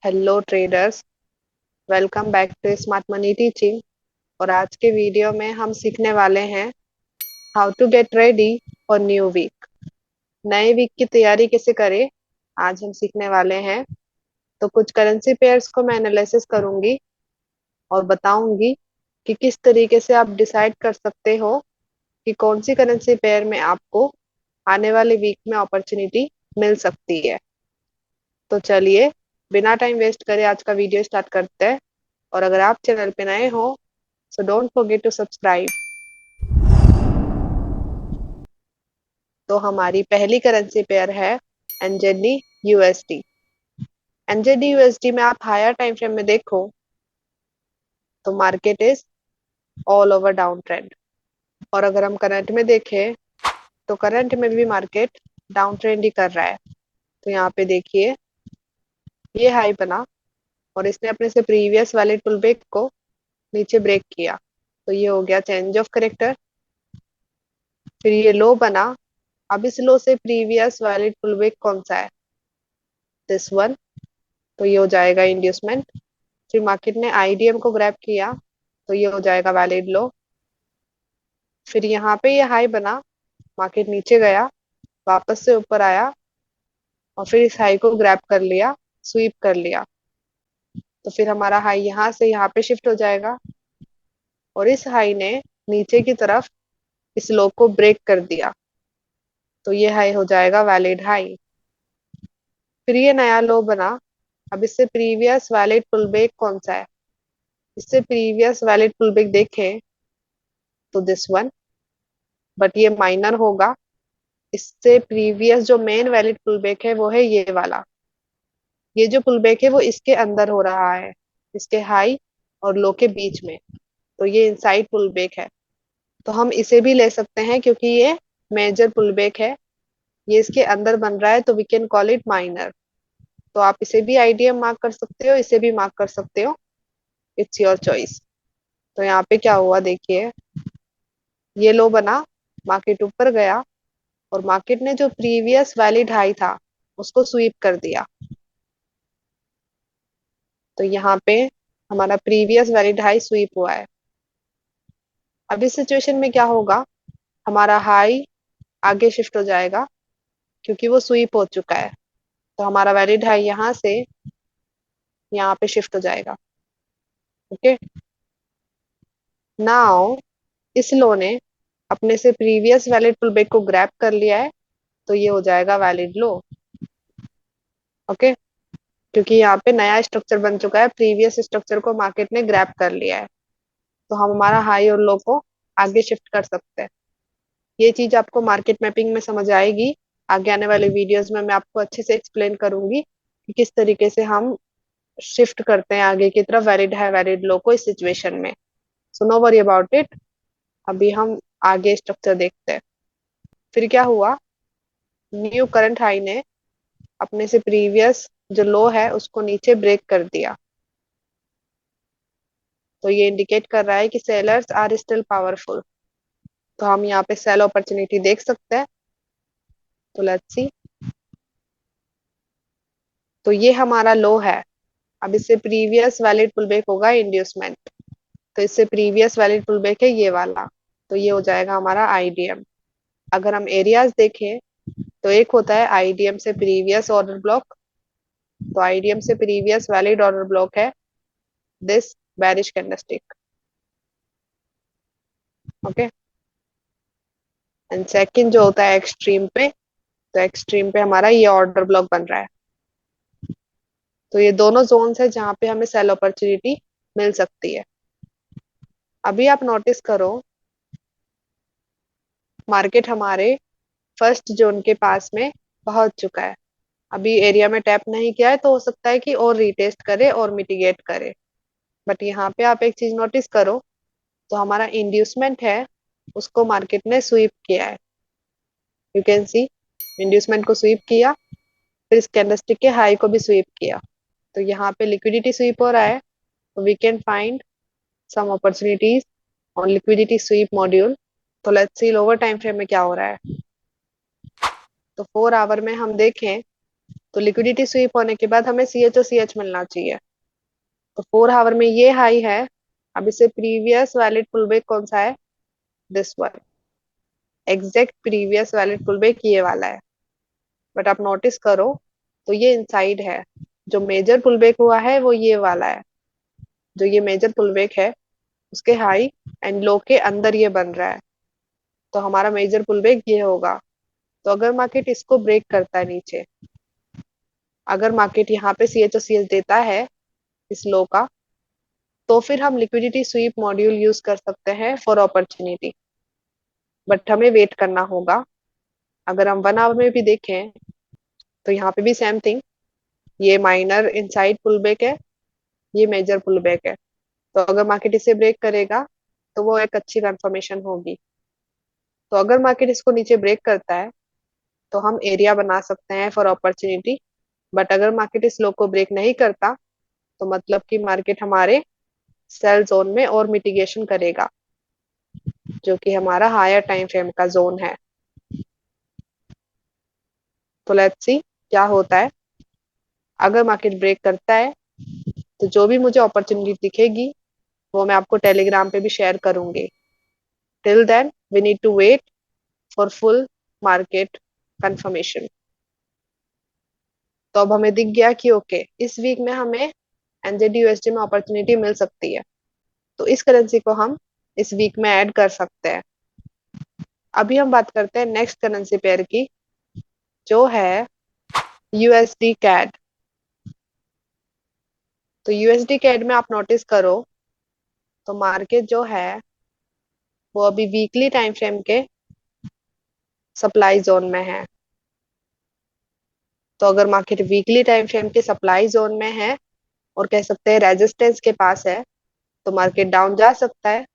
Hello traders. Welcome back to smart money teaching. और आज के वीडियो में हम सीखने वाले हैं how to get ready for new week. नए वीक की तैयारी कैसे करें, आज हम सीखने वाले हैं। तो कुछ करेंसी पेयर्स को मैं एनालिसिस करूंगी और बताऊंगी कि किस तरीके से आप डिसाइड कर सकते हो कि कौन सी करेंसी पेयर में आपको आने वाले वीक में अपॉर्चुनिटी मिल सकती है। तो चलिए बिना टाइम वेस्ट करे आज का वीडियो स्टार्ट करते हैं। और अगर आप चैनल पे नए हो so don't forget to subscribe. तो हमारी पहली करेंसी पेयर है एनजेडी यूएसडी। एनजेडी यूएसडी में आप हायर टाइम फ्रेम में देखो तो market is all over down trend. और अगर हम करंट में देखें तो करंट में भी मार्केट डाउन ट्रेंड ही कर रहा है। तो यहाँ पे देखिए ये हाई बना और इसने अपने से प्रीवियस वाले पुल बैक को नीचे ब्रेक किया। तो ये हो गया चेंज ऑफ करेक्टर। फिर ये लो बना। अब इस लो से प्रीवियस वैलिड पुल बैक कौन सा है, दिस वन। तो ये हो जाएगा इंड्यूसमेंट। फिर मार्केट ने आईडीएम को ग्रैब किया तो ये हो जाएगा वैलिड लो। फिर यहाँ पे ये हाई बना, मार्केट नीचे गया, वापस से ऊपर आया और फिर इस हाई को ग्रैब कर लिया, स्वीप कर लिया। तो फिर हमारा हाई यहाँ से यहाँ पे शिफ्ट हो जाएगा और इस हाई ने नीचे की तरफ इस लो को ब्रेक कर दिया। तो ये हाई हो जाएगा वैलिड हाई। फिर ये नया लो बना। अब इससे प्रीवियस वैलिड पुलबैक कौन सा है, इससे प्रीवियस वैलिड पुलबैक देखें तो दिस वन, बट ये माइनर होगा। इससे प्रीवियस जो मेन वैलिड पुलबैक है वो है ये वाला। ये जो पुलबैक है वो इसके अंदर हो रहा है, इसके हाई और लो के बीच में। तो ये इनसाइड पुलबैक है। तो हम इसे भी ले सकते हैं क्योंकि ये मेजर पुलबैक है, ये इसके अंदर बन रहा है, तो we can call it minor. तो आप इसे भी आईडीएम मार्क कर सकते हो, इसे भी मार्क कर सकते हो, इट्स योर चॉइस। तो यहाँ पे क्या हुआ देखिए, ये लो बना, मार्केट ऊपर गया और मार्केट ने जो प्रीवियस वैलिड हाई था उसको स्वीप कर दिया। तो यहाँ पे हमारा प्रीवियस वैलिड हाई स्वीप हुआ है। अब इस सिचुएशन में क्या होगा, हमारा हाई आगे शिफ्ट हो जाएगा क्योंकि वो स्वीप हो चुका है। तो हमारा वैलिड हाई यहाँ से यहाँ पे शिफ्ट हो जाएगा। ओके, नाउ इस लो ने अपने से प्रीवियस वैलिड पुलबैक को ग्रैब कर लिया है। तो ये हो जाएगा वैलिड लो। ओके, क्योंकि यहाँ पे नया स्ट्रक्चर बन चुका है, प्रीवियस स्ट्रक्चर को मार्केट ने ग्रैब कर लिया है। तो हम हमारा हाई और लो को आगे शिफ्ट कर सकते हैं। ये चीज आपको मार्केट मैपिंग में समझ आएगी। आगे आने वाले वीडियोस में मैं आपको अच्छे से एक्सप्लेन करूंगी कि किस तरीके से हम शिफ्ट करते हैं आगे की तरफ वैलिड हाई वैलिड लो को इस सिचुएशन में। So no worry about it. अभी हम आगे स्ट्रक्चर देखते हैं। फिर क्या हुआ, न्यू करंट हाई ने अपने से प्रीवियस जो लो है उसको नीचे ब्रेक कर दिया। तो ये इंडिकेट कर रहा है कि सेलर्स आर स्टिल पावरफुल। तो हम यहाँ पे सेल अपॉर्चुनिटी देख सकते हैं। तो लेट्स सी। तो ये हमारा लो है। अब इससे प्रीवियस वैलिड पुलबैक होगा इंड्यूसमेंट। तो इससे प्रीवियस वैलिड पुलबैक है ये वाला। तो ये हो जाएगा हमारा आईडीएम। अगर हम एरियाज देखें तो एक होता है आईडीएम से प्रीवियस ऑर्डर ब्लॉक। तो आईडीएम से प्रीवियस वैलिड ऑर्डर ब्लॉक है this bearish candlestick. Okay, and second जो होता है एक्सट्रीम पे, तो एक्सट्रीम पे हमारा ये ऑर्डर ब्लॉक बन रहा है। तो ये दोनों जोन्स है जहाँ पे हमें सेल अपॉर्चुनिटी मिल सकती है। अभी आप नोटिस करो, मार्केट हमारे फर्स्ट जोन के पास में पहुंच चुका है। अभी एरिया में टैप नहीं किया है तो हो सकता है कि और रीटेस्ट करे और मिटिगेट करे। बट यहाँ पे आप एक चीज नोटिस करो, तो हमारा इंड्यूसमेंट है उसको मार्केट ने स्वीप किया है। यू कैन सी, इंड्यूसमेंट को स्वीप किया, फिर इस कैंडलस्टिक के हाई को भी स्वीप किया। तो यहाँ पे लिक्विडिटी स्वीप हो रहा है। तो we can find some opportunities on liquidity sweep module. तो let's see lower time frame में क्या हो रहा है। तो 4 आवर में हम देखें तो लिक्विडिटी स्वीप होने के बाद हमें C H O C H मिलना चाहिए। तो 4 आवर में ये हाई है। अब इससे प्रीवियस वैलिड पुलबैक कौन सा है? This one. Exact previous valid pullback ये वाला है। बट आप नोटिस करो तो ये इनसाइड है। जो मेजर पुलबैक हुआ है वो ये वाला है। जो ये मेजर पुलबैक है उसके हाई एंड लो के अंदर ये बन रहा है। तो हमारा मेजर पुलबैक ये होगा। तो अगर मार्केट इसको ब्रेक करता है नीचे, अगर मार्केट यहाँ पे C H O C H देता है इस लो का, तो फिर हम लिक्विडिटी स्वीप मॉड्यूल यूज कर सकते हैं फॉर अपॉर्चुनिटी। बट हमें वेट करना होगा। अगर हम 1 आवर में भी देखें तो यहाँ पे भी सेम थिंग। ये माइनर इनसाइड पुलबैक है, ये मेजर पुलबैक है। तो अगर मार्केट इसे ब्रेक करेगा तो वो एक अच्छी कंफर्मेशन होगी। तो अगर मार्केट इसको नीचे ब्रेक करता है तो हम एरिया बना सकते हैं फॉर अपॉर्चुनिटी। बट अगर मार्केट इस लो को ब्रेक नहीं करता तो मतलब कि मार्केट हमारे सेल जोन में और मिटिगेशन करेगा, जो कि हमारा हायर टाइम फ्रेम का जोन है। तो लेट्स सी क्या होता है। अगर मार्केट ब्रेक करता है तो जो भी मुझे अपॉर्चुनिटी दिखेगी वो मैं आपको टेलीग्राम पे भी शेयर करूंगी। Till then we need to wait for full market confirmation. तो अब हमें दिख गया कि ओके, इस वीक में हमें एनजेडी यूएसडी में अपॉर्चुनिटी मिल सकती है। तो इस करेंसी को हम इस वीक में ऐड कर सकते हैं। अभी हम बात करते हैं नेक्स्ट करेंसी पेयर की, जो है यूएसडी कैड। तो यूएसडी कैड में आप नोटिस करो तो मार्केट जो है वो अभी वीकली टाइम फ्रेम के सप्लाई जोन में है। तो अगर मार्केट वीकली टाइम फ्रेम के सप्लाई जोन में है और कह सकते हैं रेजिस्टेंस के पास है, तो मार्केट डाउन जा सकता है।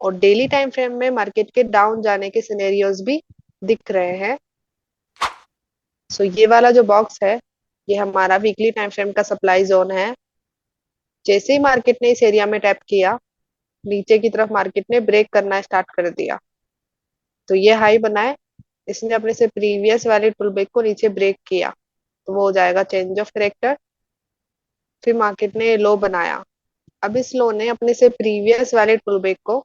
और डेली टाइम फ्रेम में मार्केट के डाउन जाने के सिनेरियोज भी दिख रहे हैं। सो ये वाला जो बॉक्स है ये हमारा वीकली टाइम फ्रेम का सप्लाई जोन है। जैसे ही मार्केट ने इस एरिया में टैप किया, नीचे की तरफ मार्केट ने ब्रेक करना स्टार्ट कर दिया। तो ये हाई बनाए, इसने अपने से प्रीवियस वाले पुलबैक को नीचे ब्रेक किया, तो वो हो जाएगा चेंज ऑफ करेक्टर। फिर मार्केट ने लो बनाया। अब इस लो ने अपने से प्रीवियस वैलिड पुलबैक को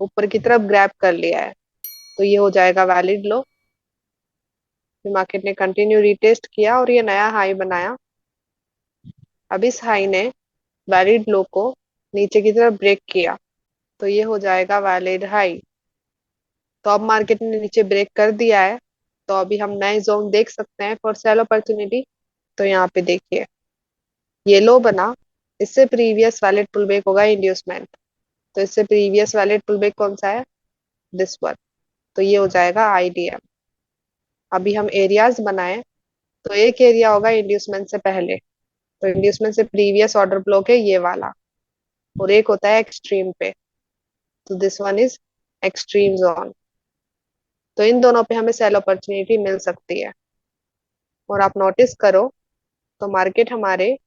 ऊपर की तरफ ग्रैब कर लिया है, तो ये हो जाएगा वैलिड लो। फिर मार्केट ने कंटिन्यू रीटेस्ट किया और ये नया हाई बनाया। अब इस हाई ने वैलिड लो को नीचे की तरफ ब्रेक किया, तो ये हो जाएगा वैलिड हाई। तो अब मार्केट ने नीचे ब्रेक कर दिया है, तो अभी हम नए जोन देख सकते हैं फॉर सेल अपॉर्चुनिटी। तो यहाँ पे देखिए ये लो बना, इससे प्रीवियस वैलिड पुलबैक होगा इंड्यूसमेंट। तो इससे प्रीवियस वैलिड पुलबैक कौन सा है? This one. तो ये हो जाएगा आईडीएम। अभी हम एरियाज बनाए तो एक एरिया होगा इंड्यूसमेंट से पहले। तो इंड्यूसमेंट से प्रीवियस ऑर्डर ब्लॉक है ये वाला, और एक होता है एक्सट्रीम पे। तो this one is extreme zone. तो इन दोनों पे हमें सेल अपॉर्चुनिटी मिल सकती है। और आप नोटिस करो तो मार्केट हमारे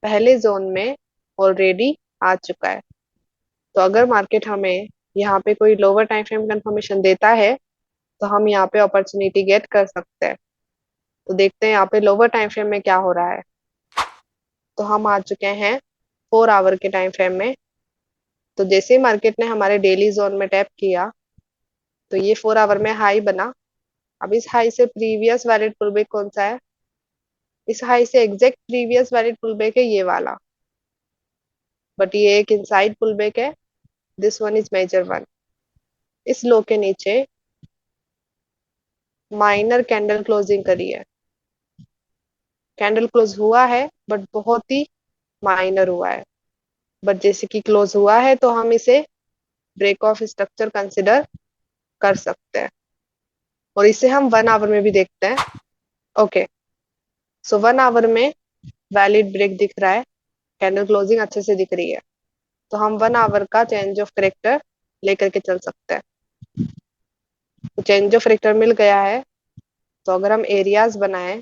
पहले जोन में ऑलरेडी आ चुका है। तो अगर मार्केट हमें यहाँ पे कोई लोअर टाइम फ्रेम कंफर्मेशन देता है तो हम यहाँ पे अपॉर्चुनिटी गेट कर सकते हैं। तो देखते हैं यहाँ पे लोअर टाइम फ्रेम में क्या हो रहा है। तो हम आ चुके हैं 4 आवर के टाइम फ्रेम में। तो जैसे ही मार्केट ने हमारे डेली जोन में टैप किया तो ये 4 आवर में हाई बना। अब इस हाई से प्रीवियस वैलिड पुलबैक कौन सा है? इस हाई से एग्जैक्ट प्रीवियस वैलिड पुलबैक है ये वाला। बट ये एक इनसाइड पुलबैक है। This one is major one. इस लो के नीचे माइनर कैंडल क्लोजिंग करी है। कैंडल क्लोज हुआ है बट बहुत ही माइनर हुआ है। बट जैसे कि क्लोज हुआ है तो हम इसे ब्रेक ऑफ स्ट्रक्चर कंसिडर कर सकते हैं। और इसे हम 1 आवर में भी देखते हैं। ओके, सो 1 आवर में वैलिड ब्रेक दिख रहा है, कैंडल क्लोजिंग अच्छे से दिख रही है। तो हम 1 आवर का चेंज ऑफ करेक्टर लेकर के चल सकते हैं। तो चेंज ऑफ करेक्टर मिल गया है। तो अगर हम एरियाज बनाए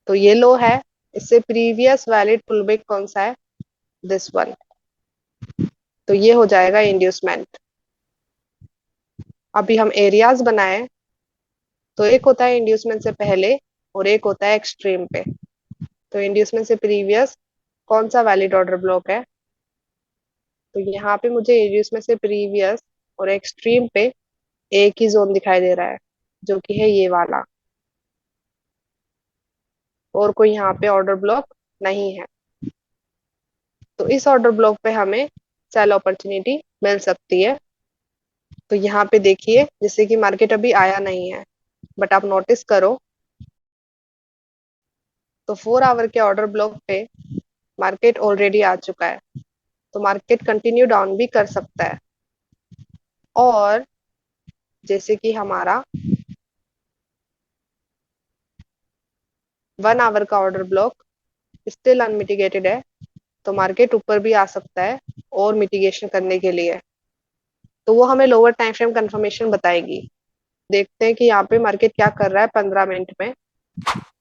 तो ये लो है, इससे प्रीवियस वैलिड पुलबैक कौन सा है? This one. तो ये हो जाएगा इंड्यूसमेंट। अभी हम एरियाज बनाए तो एक होता है इंड्यूसमेंट से पहले और एक होता है एक्सट्रीम पे। तो इंड्यूसमेंट से प्रीवियस कौन सा वैलिड ऑर्डर ब्लॉक है? तो यहाँ पे मुझे इंड्यूसमेंट से प्रीवियस और एक्सट्रीम पे एक ही जोन दिखाई दे रहा है, जो कि है ये वाला, और कोई यहाँ पे ऑर्डर ब्लॉक नहीं है। तो इस ऑर्डर ब्लॉक पे हमें सेल अपॉर्चुनिटी मिल सकती है। तो यहाँ पे देखिए, जैसे कि मार्केट अभी आया नहीं है, बट आप नोटिस करो तो 4 आवर के ऑर्डर ब्लॉक पे मार्केट ऑलरेडी आ चुका है। तो मार्केट कंटिन्यू डाउन भी कर सकता है। और जैसे कि हमारा 1 आवर का ऑर्डर ब्लॉक स्टिल अनमिटिगेटेड है, तो मार्केट ऊपर भी आ सकता है और मिटिगेशन करने के लिए। तो वो हमें लोअर टाइम फ्रेम कंफर्मेशन बताएगी। देखते हैं कि यहाँ पे मार्केट क्या कर रहा है 15 मिनट में।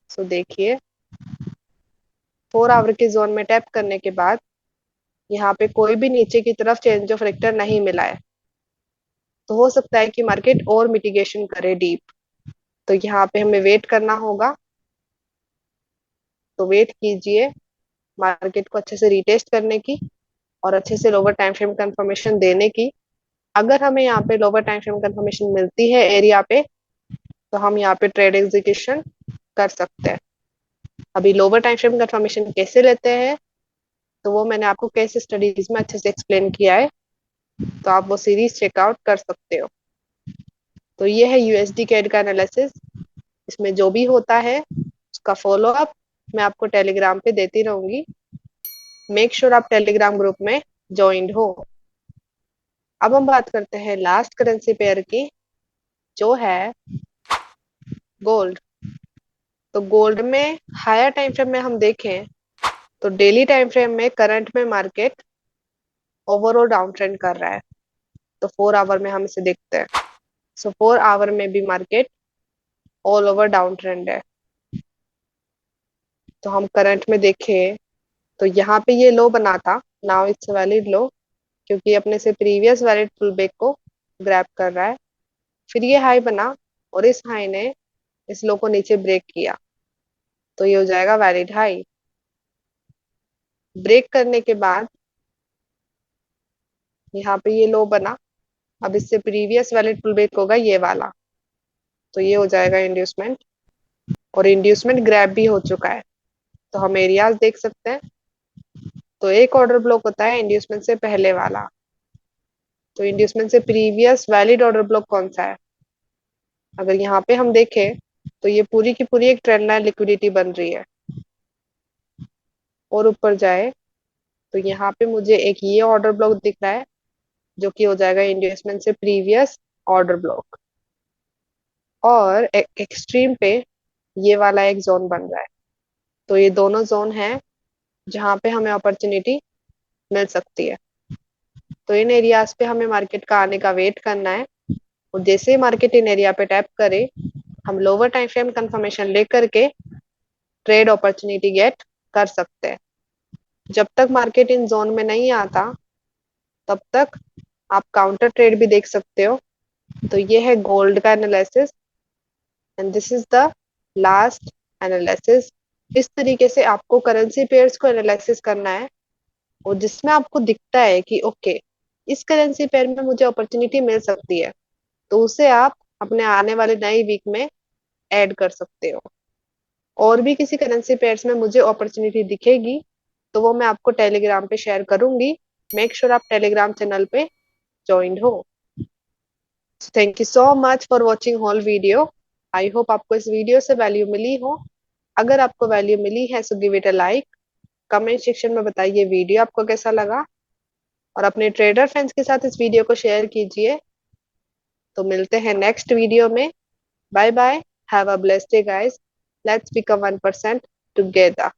सो देखिए, 4 आवर के जोन में टैप करने के बाद यहाँ पे कोई भी नीचे की तरफ चेंज ऑफ वेक्टर नहीं मिला है। तो हो सकता है कि मार्केट और मिटिगेशन करे डीप। तो यहाँ पे हमें वेट करना होगा। तो वेट कीजिए मार्केट को अच्छे से रिटेस्ट करने की और अच्छे से लोअर टाइम फ्रेम कंफर्मेशन देने की। अगर हमें यहाँ पे लोअर टाइम फ्रेम कंफर्मेशन मिलती है एरिया पे, तो हम यहाँ पे ट्रेड एग्जीक्यूशन कर सकते हैं। अभी लोअर टाइम फ्रेम कंफर्मेशन कैसे लेते हैं, तो वो मैंने आपको केस स्टडीज में अच्छे से एक्सप्लेन किया है, तो आप वो सीरीज चेकआउट कर सकते हो। तो ये है यूएसडी कैड का एनालिसिस। इसमें जो भी होता है उसका फॉलो अप मैं आपको टेलीग्राम पे देती रहूंगी। मेक श्योर आप टेलीग्राम ग्रुप में ज्वाइंड हो। अब हम बात करते हैं लास्ट करेंसी पेयर की, जो है गोल्ड। तो गोल्ड में हायर टाइम फ्रेम में हम देखें तो डेली टाइम फ्रेम में करंट में मार्केट ओवरऑल डाउन ट्रेंड कर रहा है। तो 4 आवर में हम इसे देखते हैं। सो 4 आवर में भी market all over down trend है। तो हम करंट में देखें तो यहाँ पे ये लो बना था, नाउ इट्स वैलिड लो, क्योंकि अपने से प्रीवियस वैलिड पुल बैक को ग्रैब कर रहा है। फिर ये हाई बना और इस हाई ने इस लो को नीचे ब्रेक किया, तो ये हो जाएगा वैलिड हाई। ब्रेक करने के बाद यहाँ पे ये लो बना, अब इससे प्रीवियस वैलिड पुल बैक होगा ये वाला, तो ये हो जाएगा इंड्यूसमेंट। और इंड्यूसमेंट ग्रैब भी हो चुका है। तो हम एरियाज देख सकते हैं। तो एक ऑर्डर ब्लॉक होता है इंड्यूसमेंट से पहले वाला। तो इंड्यूसमेंट से प्रीवियस वैलिड ऑर्डर ब्लॉक कौन सा है? अगर यहाँ पे हम देखें तो ये पूरी की पूरी एक ट्रेंड लाइन लिक्विडिटी बन रही है। और ऊपर जाए तो यहाँ पे मुझे एक ये ऑर्डर ब्लॉक दिख रहा है, जो कि हो जाएगा इंड्यूसमेंट से प्रीवियस ऑर्डर ब्लॉक। और एक्सट्रीम पे ये वाला एक जोन बन रहा है। तो ये दोनों जोन है जहाँ पे हमें अपॉर्चुनिटी मिल सकती है। तो इन एरियाज पे हमें मार्केट का आने का वेट करना है। और जैसे ही मार्केट इन एरिया पे टैप करे, हम लोअर टाइम फ्रेम कंफर्मेशन लेकर के ट्रेड अपॉर्चुनिटी गेट कर सकते हैं। जब तक मार्केट इन जोन में नहीं आता, तब तक आप काउंटर ट्रेड भी देख सकते हो। तो ये है गोल्ड का analysis, and this is the last analysis. इस तरीके से आपको करेंसी पेयर्स को एनालिसिस करना है, और जिसमें आपको दिखता है कि ओके, इस करेंसी पेयर में मुझे अपॉर्चुनिटी मिल सकती है, तो उसे आप अपने आने वाले नई वीक में ऐड कर सकते हो। और भी किसी करेंसी पेयर्स में मुझे अपॉर्चुनिटी दिखेगी तो वो मैं आपको टेलीग्राम पे शेयर करूंगी। मेक श्योर आप टेलीग्राम चैनल पे ज्वाइन हो। Thank you so much for watching whole video. I hope आपको इस वीडियो से वैल्यू मिली हो। अगर आपको वैल्यू मिली है so give it a like. Comment section में बताइए वीडियो आपको कैसा लगा, और अपने ट्रेडर फ्रेंड्स के साथ इस वीडियो को शेयर कीजिए। तो मिलते हैं नेक्स्ट वीडियो में। Bye bye, have a blessed day guys, let's become 1% together.